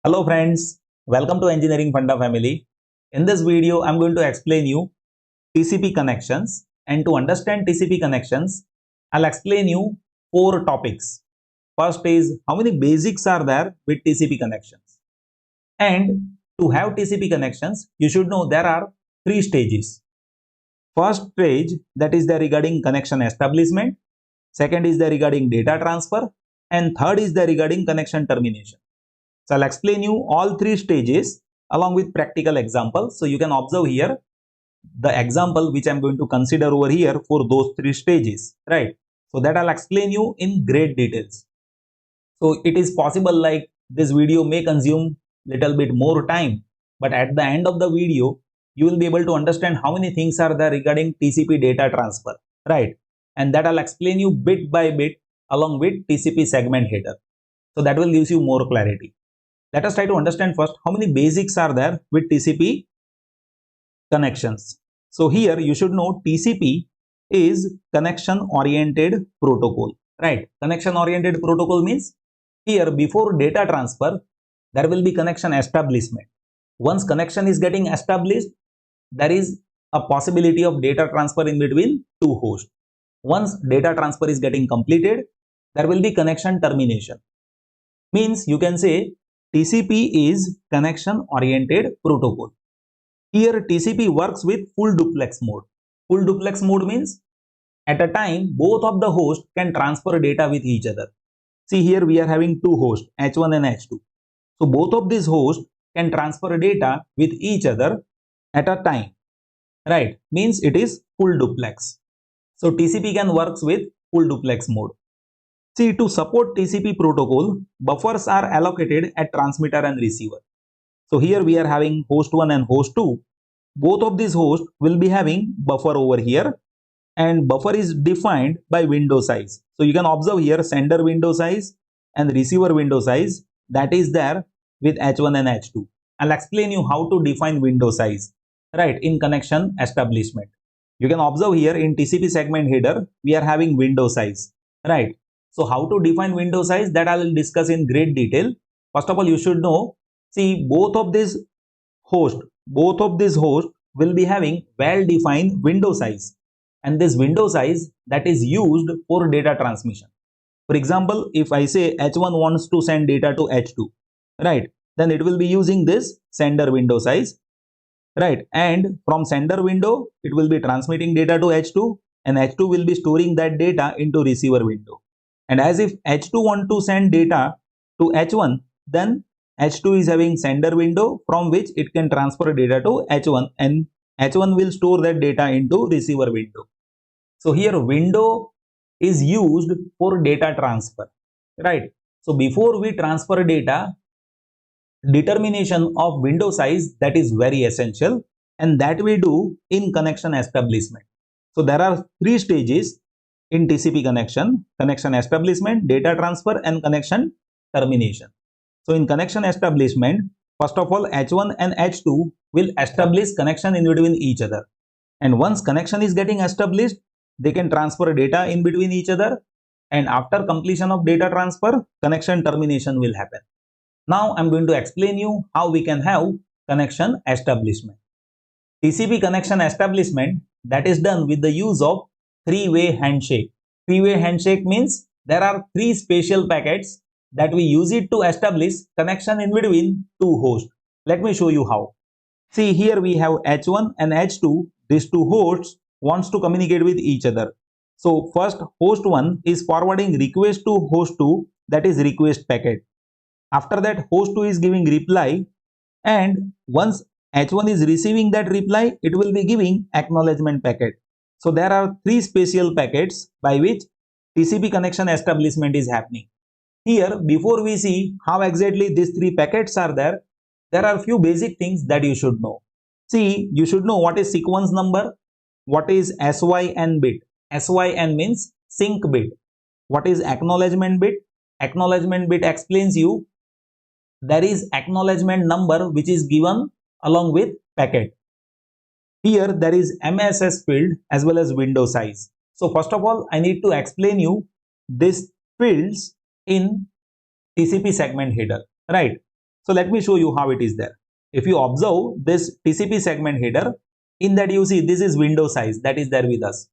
Hello friends, welcome to Engineering Funda family. In this video, I'm going to explain you TCP connections, and to understand TCP connections, I'll explain you four topics. First is how many basics are there with TCP connections. And to have TCP connections, you should know there are three stages. First stage, that is the regarding connection establishment. Second is the regarding data transfer, and third is the regarding connection termination. So I'll explain you all three stages along with practical examples. So you can observe here the example which I'm going to consider over here for those three stages, right? So that I'll explain you in great details. So it is possible like this video may consume little bit more time, but at the end of the video, you will be able to understand how many things are there regarding TCP data transfer, right? And that I'll explain you bit by bit along with TCP segment header. So that will give you more clarity. Let us try to understand first how many basics are there with TCP connections. So here you should know TCP is connection oriented protocol, right? Connection oriented protocol means here before data transfer, there will be connection establishment. Once connection is getting established, there is a possibility of data transfer in between two hosts. Once data transfer is getting completed, there will be connection termination. Means you can say TCP is connection oriented protocol. Here TCP works with full duplex mode. Full duplex mode means at a time both of the hosts can transfer data with each other. See here we are having two hosts H1 and H2. So both of these hosts can transfer data with each other at a time, right? Means it is full duplex. So TCP can works with full duplex mode. See, to support TCP protocol, buffers are allocated at transmitter and receiver. So here we are having host 1 and host 2. Both of these hosts will be having buffer over here, and buffer is defined by window size. So you can observe here sender window size and receiver window size that is there with H1 and H2. I'll explain you how to define window size, right, in connection establishment. You can observe here in TCP segment header, we are having window size, right? So how to define window size, that I will discuss in great detail. First of all, you should know, see both of these hosts will be having well-defined window size. And this window size that is used for data transmission. For example, if I say H1 wants to send data to H2, right, then it will be using this sender window size, right? And from sender window, it will be transmitting data to H2, and H2 will be storing that data into receiver window. And as if H2 want to send data to H1, then H2 is having sender window from which it can transfer data to H1, and H1 will store that data into receiver window. So here window is used for data transfer, right? So before we transfer data, determination of window size, that is very essential, and that we do in connection establishment. So there are three stages in TCP connection: connection establishment, data transfer, and connection termination. So in connection establishment, first of all, H1 and H2 will establish connection in between each other. And once connection is getting established, they can transfer data in between each other. And after completion of data transfer, connection termination will happen. Now I'm going to explain you how we can have connection establishment. TCP connection establishment, that is done with the use of three-way handshake. Three-way handshake means there are three special packets that we use it to establish connection in between two hosts. Let me show you how. See here we have H1 and H2. These two hosts wants to communicate with each other. So first host 1 is forwarding request to host 2, that is request packet. After that host 2 is giving reply, and once H1 is receiving that reply, it will be giving acknowledgement packet. So there are three special packets by which TCP connection establishment is happening. Here, before we see how exactly these three packets are there are few basic things that you should know. See, you should know what is sequence number, what is SYN bit. SYN means sync bit. What is acknowledgement bit? Acknowledgement bit explains you there is acknowledgement number which is given along with packet. Here there is MSS field as well as window size. So first of all, I need to explain you these fields in TCP segment header, right? So let me show you how it is there. If you observe this TCP segment header, in that you see this is window size that is there with us.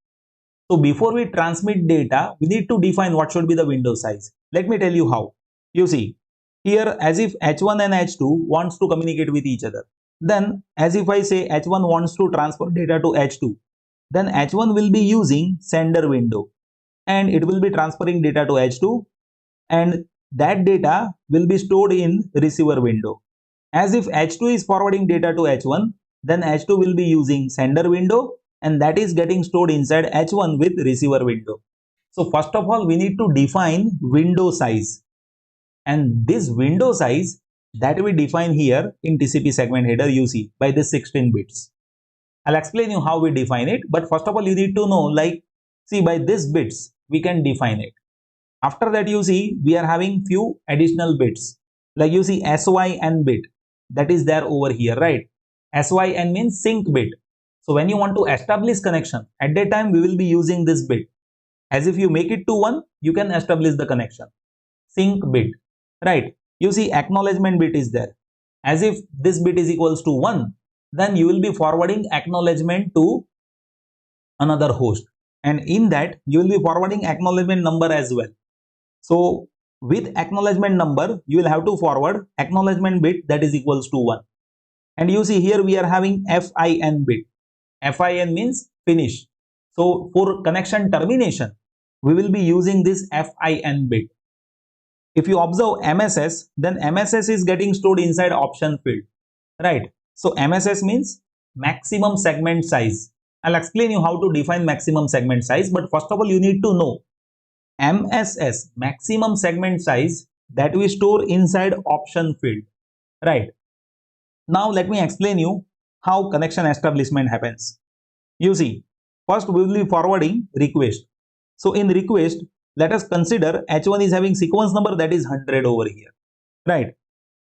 So before we transmit data, we need to define what should be the window size. Let me tell you how. You see, here as if H1 and H2 wants to communicate with each other. Then as if I say H1 wants to transfer data to H2, then H1 will be using sender window and it will be transferring data to H2, and that data will be stored in receiver window. As if H2 is forwarding data to H1, then H2 will be using sender window and that is getting stored inside H1 with receiver window. So first of all, we need to define window size, and this window size that we define here in TCP segment header, you see by this 16 bits. I'll explain you how we define it, but first of all you need to know, like, see, by this bits we can define it. After that you see we are having few additional bits, like you see SYN bit that is there over here, right? SYN means sync bit. So when you want to establish connection, at that time we will be using this bit. As if you make it to 1, you can establish the connection. Sync bit, right? You see acknowledgement bit is there. As if this bit is equals to 1, then you will be forwarding acknowledgement to another host, and in that you will be forwarding acknowledgement number as well. So with acknowledgement number you will have to forward acknowledgement bit that is equals to 1. And you see here we are having FIN bit. FIN means finish. So for connection termination we will be using this FIN bit. If you observe MSS, then MSS is getting stored inside option field, right? So MSS means maximum segment size. I'll explain you how to define maximum segment size, but first of all you need to know MSS, maximum segment size, that we store inside option field, right? Now let me explain you how connection establishment happens. You see, first we will be forwarding request. So in request, let us consider H1 is having sequence number that is 100 over here, right?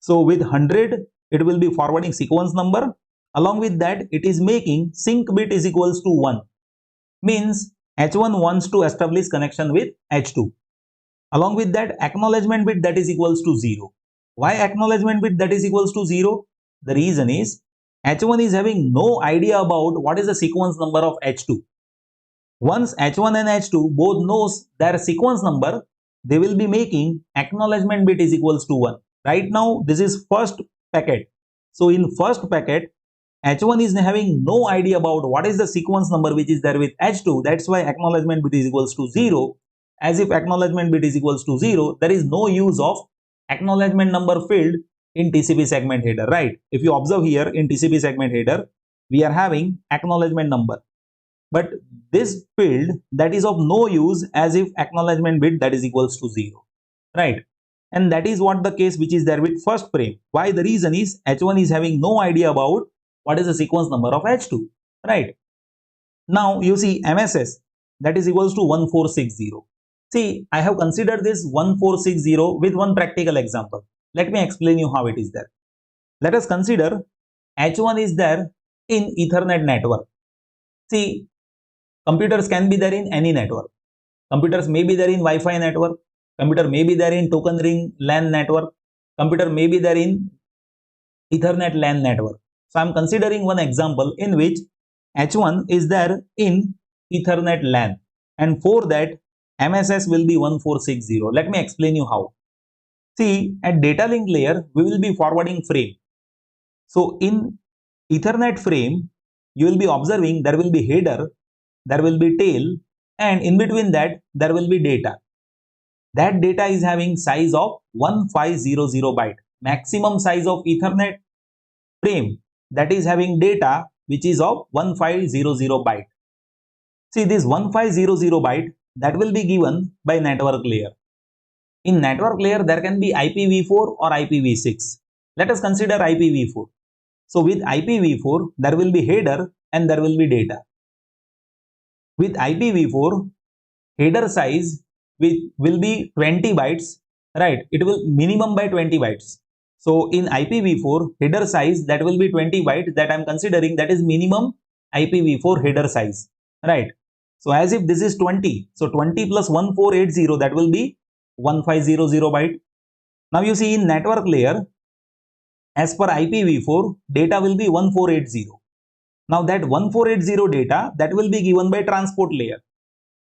So with 100 it will be forwarding sequence number. Along with that it is making sync bit is equals to 1, means H1 wants to establish connection with H2. Along with that acknowledgement bit that is equals to 0. Why acknowledgement bit that is equals to 0? The reason is H1 is having no idea about what is the sequence number of H2. Once H1 and H2 both knows their sequence number, they will be making acknowledgement bit is equals to 1. Right now this is first packet. So in first packet H1 is having no idea about what is the sequence number which is there with H2. That's why acknowledgement bit is equals to 0. As if acknowledgement bit is equals to 0, there is no use of acknowledgement number field in TCP segment header, right? If you observe here in TCP segment header, we are having acknowledgement number, but this field that is of no use as if acknowledgement bit that is equals to 0, right? And that is what the case which is there with first frame. Why? The reason is H1 is having no idea about what is the sequence number of H2, right? Now you see MSS that is equals to 1460. See, I have considered this 1460 with one practical example. Let me explain you how it is there. Let us consider H1 is there in Ethernet network. See, computers can be there in any network. Computers may be there in Wi-Fi network. Computer may be there in token ring LAN network. Computer may be there in Ethernet LAN network. So I am considering one example in which H1 is there in Ethernet LAN, and for that MSS will be 1460. Let me explain you how. See, at data link layer we will be forwarding frame. So in Ethernet frame you will be observing there will be header, there will be tail, and in between that there will be data. That data is having size of 1500 byte. Maximum size of Ethernet frame that is having data which is of 1500 byte. See, this 1500 byte that will be given by network layer. In network layer there can be IPv4 or IPv6. Let us consider IPv4. So with IPv4 there will be header and there will be data. With IPv4 header size will be 20 bytes, right? It will minimum by 20 bytes. So in IPv4 header size that will be 20 bytes that I am considering, that is minimum IPv4 header size, right? So as if this is 20, so 20 plus 1480 that will be 1500 byte. Now you see in network layer as per IPv4, data will be 1480. Now that 1480 data, that will be given by transport layer.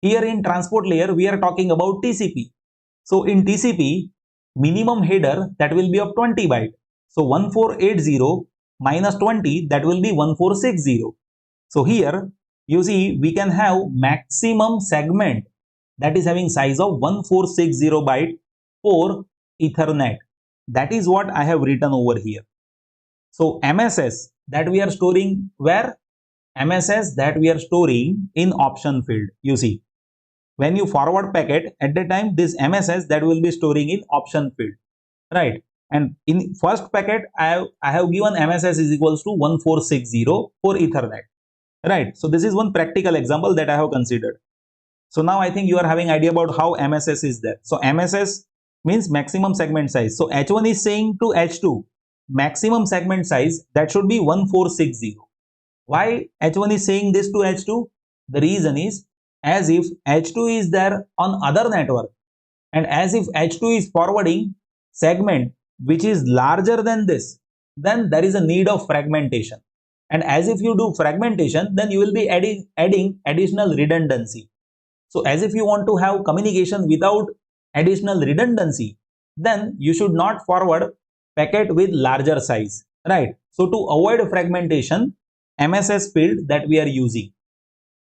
Here in transport layer, we are talking about TCP. So in TCP, minimum header that will be of 20 byte. So 1480 minus 20, that will be 1460. So here you see we can have maximum segment that is having size of 1460 byte for Ethernet. That is what I have written over here. So MSS that we are storing where? MSS that we are storing in option field. You see, when you forward packet, at the time this MSS that will be storing in option field, right? And in first packet I have given MSS is equals to 1460 for Ethernet, right? So this is one practical example that I have considered. So now I think you are having idea about how MSS is there. So MSS means maximum segment size. So H1 is saying to H2 maximum segment size that should be 1460. Why H1 is saying this to H2? The reason is as if H2 is there on other network, and as if H2 is forwarding segment which is larger than this, then there is a need of fragmentation. And as if you do fragmentation, then you will be adding additional redundancy. So as if you want to have communication without additional redundancy, then you should not forward packet with larger size, right? So to avoid fragmentation, MSS field that we are using,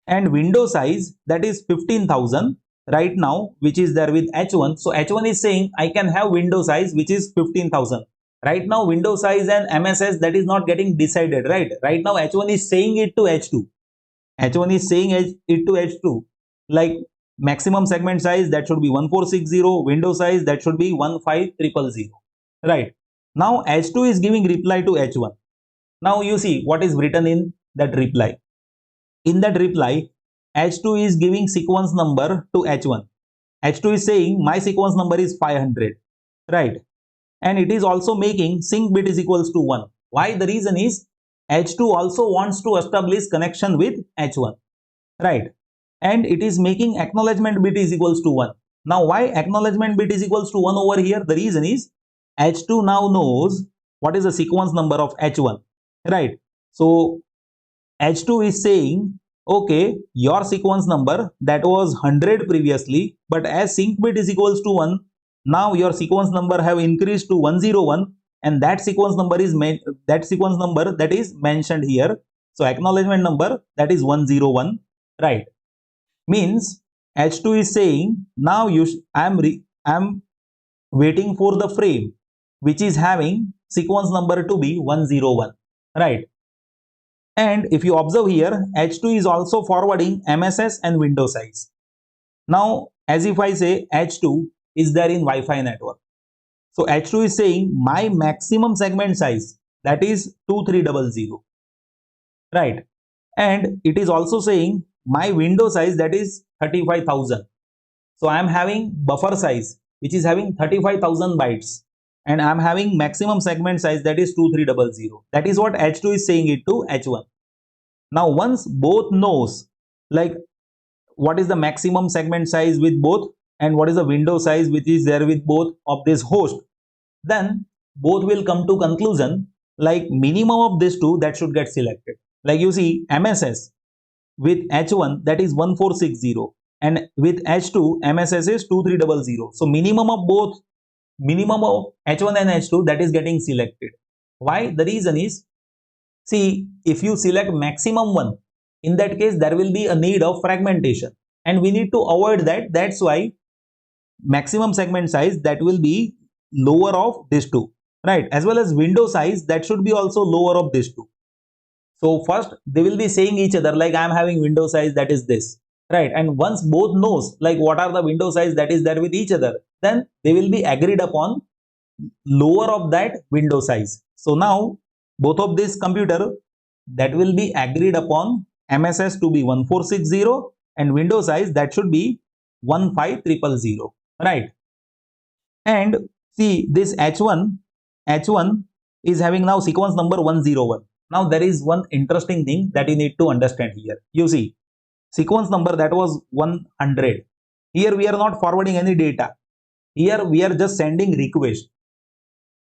and window size that is 15,000 right now, which is there with H1. So H1 is saying I can have window size which is 15,000. Right now window size and MSS that is not getting decided, right? Right now H1 is saying it to H2. H1 is saying it to H2 like maximum segment size that should be 1460, window size that should be 15000, right? Now H2 is giving reply to H1. Now you see what is written in that reply. In that reply, H2 is giving sequence number to H1. H2 is saying my sequence number is 500, right? And it is also making sync bit is equals to 1. Why? The reason is H2 also wants to establish connection with H1, right? And it is making acknowledgement bit is equals to 1. Now why acknowledgement bit is equals to 1 over here? The reason is H2 now knows what is the sequence number of H1, right? So H2 is saying, okay, your sequence number that was 100 previously, but as sync bit is equals to 1, now your sequence number have increased to 101, and that sequence number that is mentioned here. So acknowledgement number that is 101, right? Means H2 is saying now I'm waiting for the frame which is having sequence number to be 101, right? And if you observe here, H2 is also forwarding MSS and window size. Now as if I say H2 is there in Wi-Fi network. So H2 is saying my maximum segment size that is 2300, right? And it is also saying my window size that is 35,000. So I am having buffer size which is having 35,000 bytes, and I am having maximum segment size that is 2300. That is what H2 is saying it to H1. Now once both knows like what is the maximum segment size with both and what is the window size which is there with both of this host, then both will come to conclusion like minimum of these two that should get selected. Like you see MSS with H1 that is 1460, and with H2 MSS is 2300. So minimum of H1 and H2 that is getting selected. Why? The reason is, see, if you select maximum one, in that case there will be a need of fragmentation, and we need to avoid that. That's why maximum segment size that will be lower of these two, right? As well as window size that should be also lower of these two. So first they will be saying each other like I am having window size that is this, right? And once both knows like what are the window size that is there with each other, then they will be agreed upon lower of that window size. So now both of this computer that will be agreed upon MSS to be 1460 and window size that should be 15000, right? And see this H1 is having now sequence number 101. Now there is one interesting thing that you need to understand here. You see sequence number that was 100. Here we are not forwarding any data. Here we are just sending request.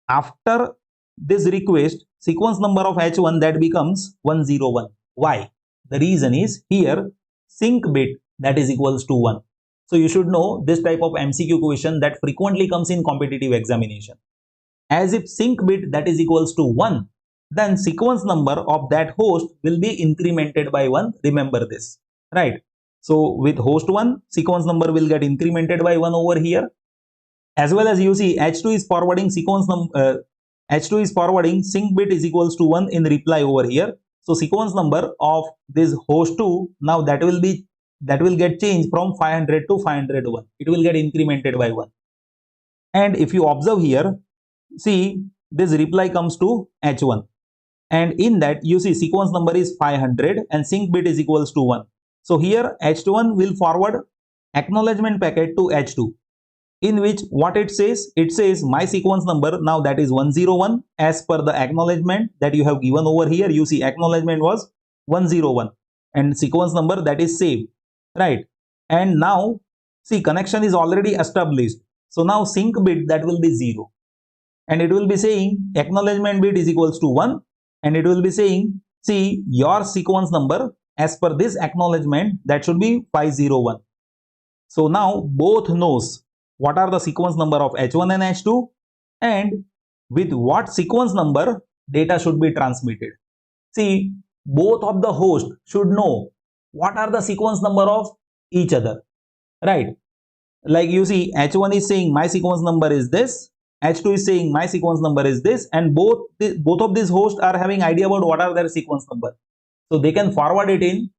After this request sequence number of H1 that becomes 101. Why? The reason is here sync bit that is equals to 1. So you should know this type of MCQ question that frequently comes in competitive examination. As if sync bit that is equals to 1, then sequence number of that host will be incremented by 1. Remember this, right? So with host 1, sequence number will get incremented by 1 over here. As well as you see H2 is forwarding sequence number, H2 is forwarding sync bit is equals to 1 in reply over here. So sequence number of this host 2, now that will get changed from 500 to 501. It will get incremented by 1. And if you observe here, see this reply comes to H1. And in that you see sequence number is 500 and sync bit is equals to 1. So here H1 will forward acknowledgement packet to H2. In which what it says my sequence number now that is 101 as per the acknowledgement that you have given over here. You see acknowledgement was 101 and sequence number that is saved, right? And now see connection is already established. So now sync bit that will be 0 and it will be saying acknowledgement bit is equals to 1 and it will be saying see your sequence number as per this acknowledgement that should be 501. So now both knows what are the sequence number of H1 and H2 and with what sequence number data should be transmitted. See, both of the hosts should know what are the sequence number of each other, right? Like you see H1 is saying my sequence number is this, H2 is saying my sequence number is this, and both of these hosts are having idea about what are their sequence number. So they can forward it in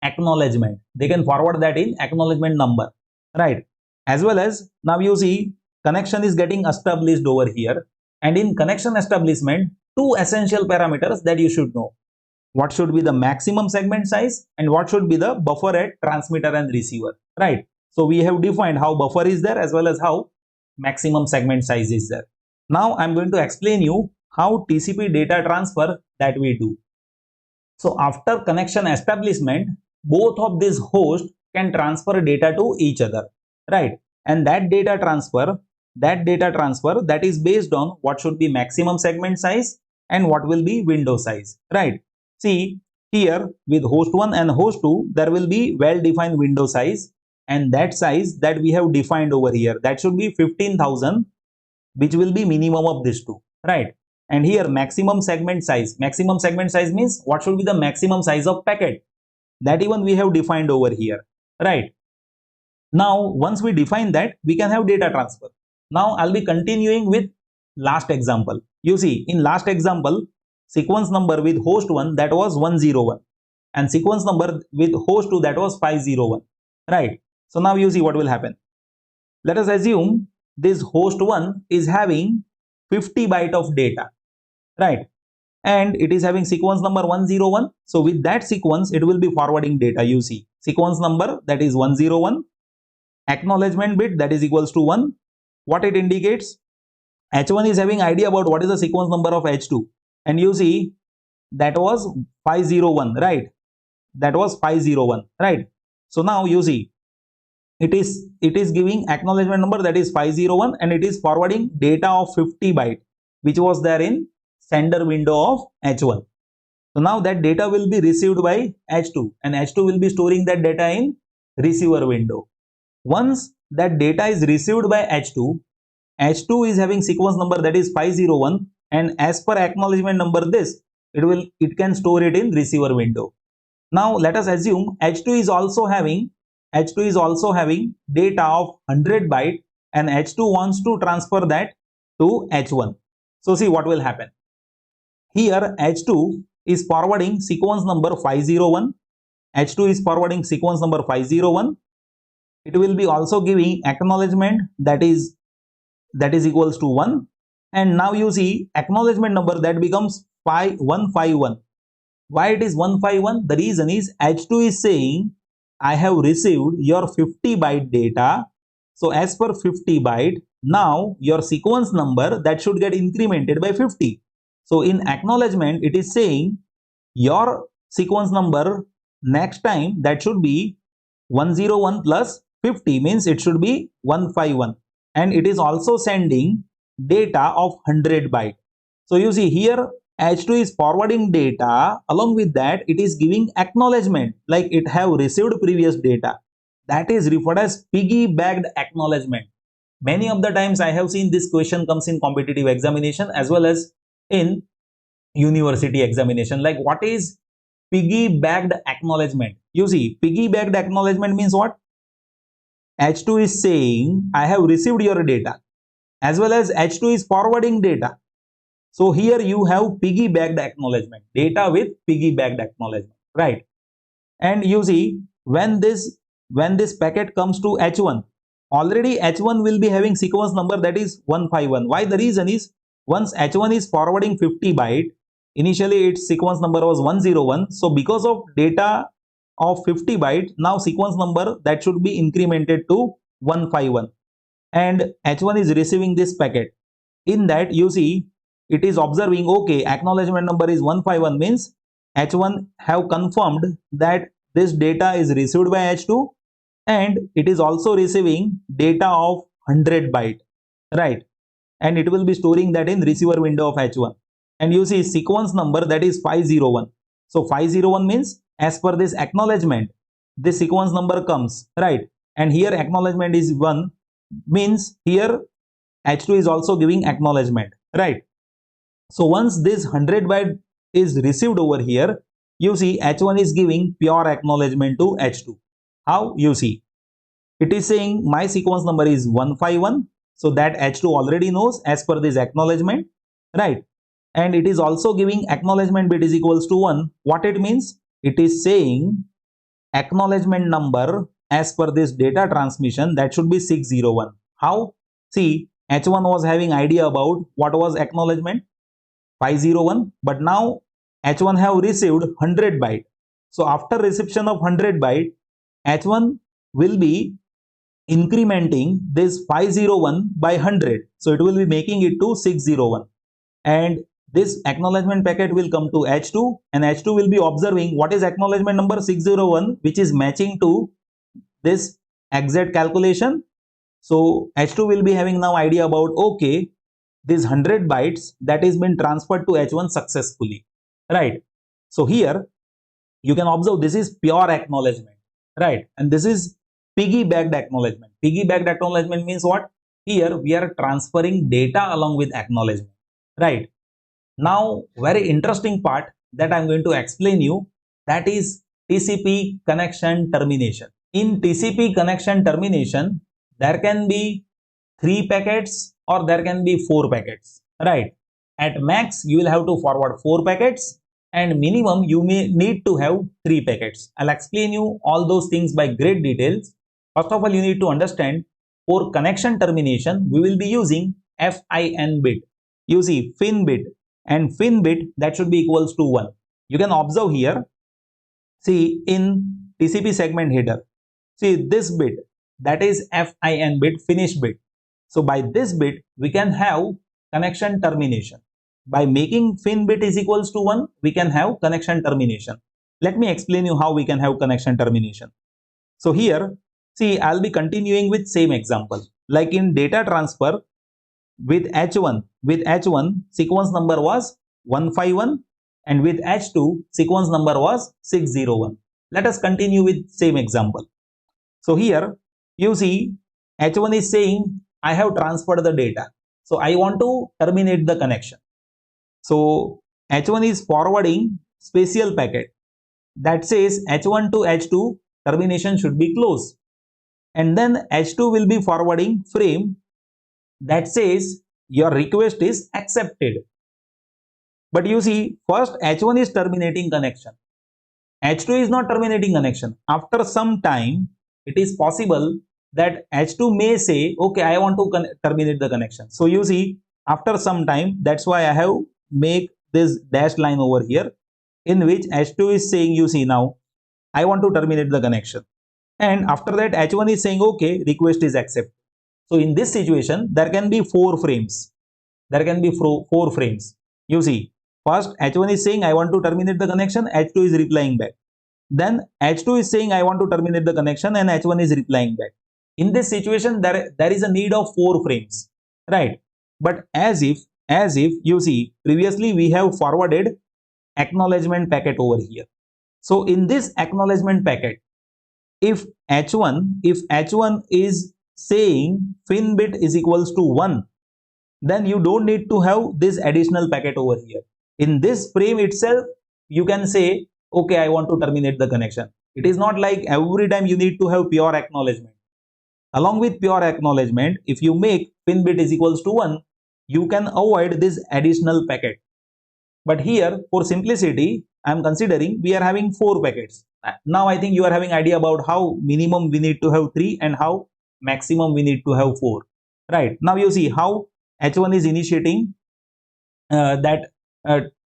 acknowledgement. They can forward that in acknowledgement number, right? As well as now you see connection is getting established over here, and in connection establishment 2 essential parameters that you should know. What should be the maximum segment size and what should be the buffer at transmitter and receiver, right? So we have defined how buffer is there as well as how maximum segment size is there. Now I'm going to explain you how TCP data transfer that we do. So after connection establishment, both of these hosts can transfer data to each other, right? And that data transfer that is based on what should be maximum segment size and what will be window size, right? See here with host 1 and host 2 there will be well defined window size, and that size that we have defined over here that should be 15,000, which will be minimum of these two, right? And here maximum segment size means what should be the maximum size of packet, that even we have defined over here, right? Now once we define that, we can have data transfer. Now I'll be continuing with last example. You see in last example sequence number with host 1 that was 101 and sequence number with host 2 that was 501, right? So now you see what will happen. Let us assume this host 1 is having 50 byte of data, right? And it is having sequence number 101. So with that sequence it will be forwarding data. You see sequence number that is 101, acknowledgement bit that is equals to 1. What it indicates? H1 is having idea about what is the sequence number of H2, and you see that was 501, right? That was 501, right? So now you see it is giving acknowledgement number that is 501 and it is forwarding data of 50 byte which was there in sender window of H1. So now that data will be received by H2 and H2 will be storing that data in receiver window. Once that data is received by H2 is having sequence number that is 501, and as per acknowledgement number this it can store it in receiver window. Now let us assume H2 is also having data of 100 byte and H2 wants to transfer that to H1. So see what will happen. Here H2 is forwarding sequence number 501. H2 is forwarding sequence number 501. It will be also giving acknowledgement that is equals to 1. And now you see acknowledgement number that becomes 151. Why it is 151? The reason is H2 is saying I have received your 50 byte data. So as per 50 byte, now your sequence number that should get incremented by 50. So in acknowledgement, it is saying your sequence number next time that should be 101 plus 50 means it should be 151. And it is also sending data of 100 byte. So you see here H2 is forwarding data, along with that it is giving acknowledgement like it have received previous data. That is referred as piggybacked acknowledgement. Many of the times I have seen this question comes in competitive examination as well as in university examination. Like, what is piggybacked acknowledgement? You see, piggybacked acknowledgement means what? H2 is saying I have received your data, as well as H2 is forwarding data. So here you have piggybacked acknowledgement, data with piggybacked acknowledgement, right? And you see, when this packet comes to H1, already H1 will be having sequence number, that is 151. Why? The reason is, once H1 is forwarding 50 byte, initially its sequence number was 101. So because of data of 50 byte, now sequence number that should be incremented to 151, and H1 is receiving this packet. In that, you see, it is observing, okay, acknowledgement number is 151, means H1 have confirmed that this data is received by H2, and it is also receiving data of 100 byte, right? And it will be storing that in receiver window of H1. And you see sequence number, that is 501. So 501 means as per this acknowledgement, this sequence number comes, right? And here acknowledgement is 1, means here H2 is also giving acknowledgement, right? So once this 100 byte is received over here, you see H1 is giving pure acknowledgement to H2. How? You see, it is saying my sequence number is 151, so that H2 already knows as per this acknowledgement, right? And it is also giving acknowledgement bit is equals to 1. What it means? It is saying acknowledgement number as per this data transmission, that should be 601. How? See, H1 was having idea about what was acknowledgement, 501, but now H1 have received 100 byte. So after reception of 100 byte, H1 will be incrementing this 501 by 100. So it will be making it to 601. And this acknowledgement packet will come to H2, and H2 will be observing what is acknowledgement number 601, which is matching to this exact calculation. So H2 will be having now idea about, okay, this 100 bytes that is been transferred to H1 successfully, right? So here you can observe this is pure acknowledgement, right? And this is piggybacked acknowledgement. Piggybacked acknowledgement means what? Here we are transferring data along with acknowledgement, right? Now, very interesting part that I'm going to explain you, that is TCP connection termination. In TCP connection termination, there can be 3 packets or there can be 4 packets, right? At max, you will have to forward 4 packets, and minimum you may need to have 3 packets. I'll explain you all those things by great details. First of all, you need to understand, for connection termination, we will be using FIN bit. You see, FIN bit, and FIN bit that should be equals to 1. You can observe here, see in TCP segment header, see this bit, that is FIN bit, finish bit. So by this bit, we can have connection termination. By making FIN bit is equals to 1, we can have connection termination. Let me explain you how we can have connection termination. So here, see, I'll be continuing with same example. Like in data transfer, with H1, sequence number was 151, and with H2, sequence number was 601. Let us continue with same example. So here, you see, H1 is saying, I have transferred the data, so I want to terminate the connection. So H1 is forwarding special packet that says H1 to H2 termination should be closed, and then H2 will be forwarding frame that says your request is accepted. But you see, first H1 is terminating connection, H2 is not terminating connection. After some time, it is possible that H2 may say, okay, I want to terminate the connection. So you see, after some time, that's why I have make this dashed line over here, in which H2 is saying, you see now, I want to terminate the connection. And after that, H1 is saying, okay, request is accepted. So in this situation, there can be 4 frames. There can be 4 frames. You see, first H1 is saying, I want to terminate the connection, H2 is replying back. Then H2 is saying, I want to terminate the connection, and H1 is replying back. In this situation, there is a need of 4 frames, right? But as if as if you see previously we have forwarded acknowledgement packet over here. So in this acknowledgement packet, if h1 is saying fin bit is equals to 1, then you don't need to have this additional packet over here. In this frame itself, you can say, okay, I want to terminate the connection. It is not like every time you need to have pure acknowledgement. Along with pure acknowledgement, if you make fin bit is equals to 1, you can avoid this additional packet. But here, for simplicity, I am considering we are having 4 packets. Now I think you are having idea about how minimum we need to have 3 and how maximum we need to have 4. Right. Now you see how H1 is initiating that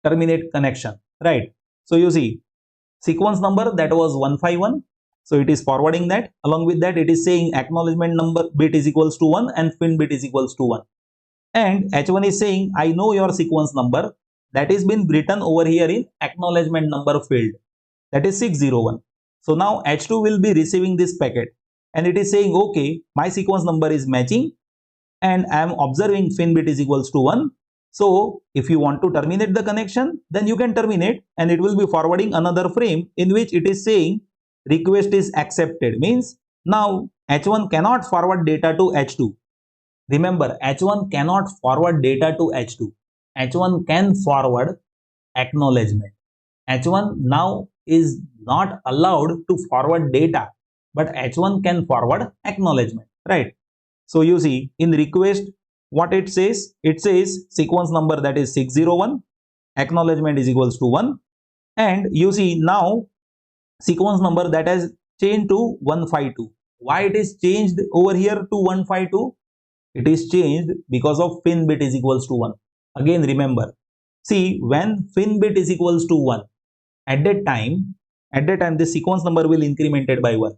terminate connection. Right. So you see sequence number that was 151. So it is forwarding that. Along with that, it is saying acknowledgement number bit is equals to 1 and fin bit is equals to 1. And H1 is saying, I know your sequence number. That is been written over here in acknowledgement number field. That is 601. So now H2 will be receiving this packet. And it is saying, okay, my sequence number is matching. And I am observing fin bit is equals to 1. So if you want to terminate the connection, then you can terminate, and it will be forwarding another frame in which it is saying request is accepted. Means now H1 cannot forward data to H2. Remember, H1 cannot forward data to H2. H1 can forward acknowledgement. H1 now is not allowed to forward data, but H1 can forward acknowledgement, right? So you see in request what it says sequence number that is 601, acknowledgement is equals to 1, and you see now sequence number that has changed to 152. Why it is changed over here to 152? It is changed because of fin bit is equals to 1. Again remember, see when fin bit is equals to 1, at that time the sequence number will incremented by 1,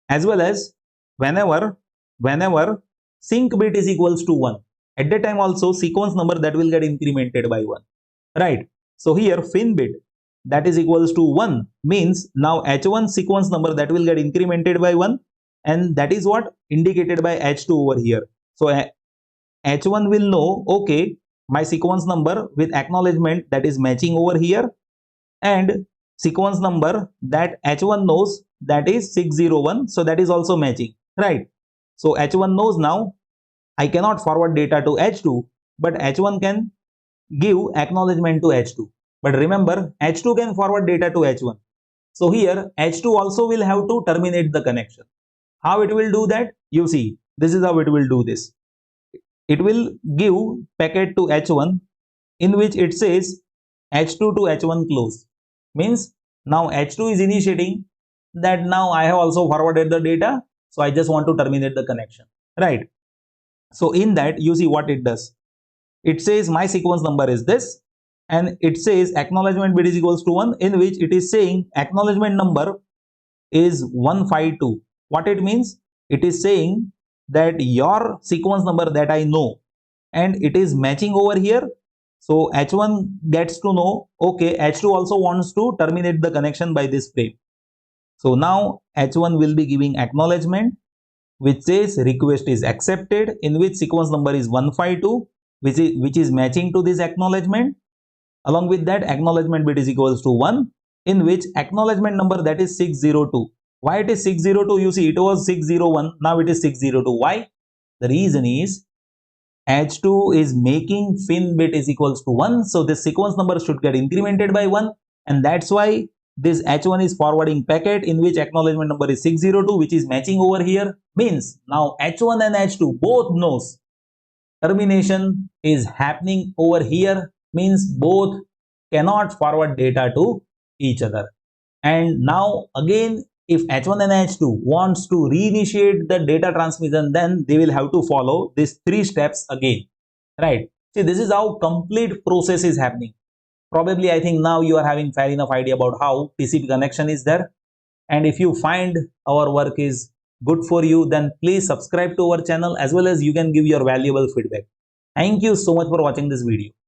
as well as whenever sync bit is equals to 1, at that time also sequence number that will get incremented by 1, right? So here fin bit that is equals to 1 means now H1 sequence number that will get incremented by 1, and that is what indicated by H2 over here. So H1 will know, okay, my sequence number with acknowledgement that is matching over here, and sequence number that H1 knows that is 601, so that is also matching, right? So H1 knows now I cannot forward data to H2, but H1 can give acknowledgement to H2. But remember, H2 can forward data to H1. So here H2 also will have to terminate the connection. How it will do that? You see, this is how it will do this. It will give packet to H1 in which it says H2 to H1 close. Means now H2 is initiating that now I have also forwarded the data, so I just want to terminate the connection, right? So in that you see what it does. It says my sequence number is this, and it says acknowledgement bit is equals to 1, in which it is saying acknowledgement number is 152. What it means? It is saying that your sequence number that I know and it is matching over here. So H1 gets to know, okay, H2 also wants to terminate the connection by this frame. So now H1 will be giving acknowledgement which says request is accepted, in which sequence number is 152, which is matching to this acknowledgement. Along with that, acknowledgement bit is equals to 1, in which acknowledgement number that is 602. Why it is 602? You see, it was 601, now it is 602. Why? The reason is H2 is making fin bit is equals to 1, so this sequence number should get incremented by 1, and that's why this H1 is forwarding packet in which acknowledgement number is 602, which is matching over here. Means now H1 and H2 both knows termination is happening over here, means both cannot forward data to each other. And now again, if H1 and H2 wants to reinitiate the data transmission, then they will have to follow these 3 steps again, right? See, this is how complete process is happening. Probably I think now you are having fair enough idea about how TCP connection is there. And if you find our work is good for you, then please subscribe to our channel, as well as you can give your valuable feedback. Thank you so much for watching this video.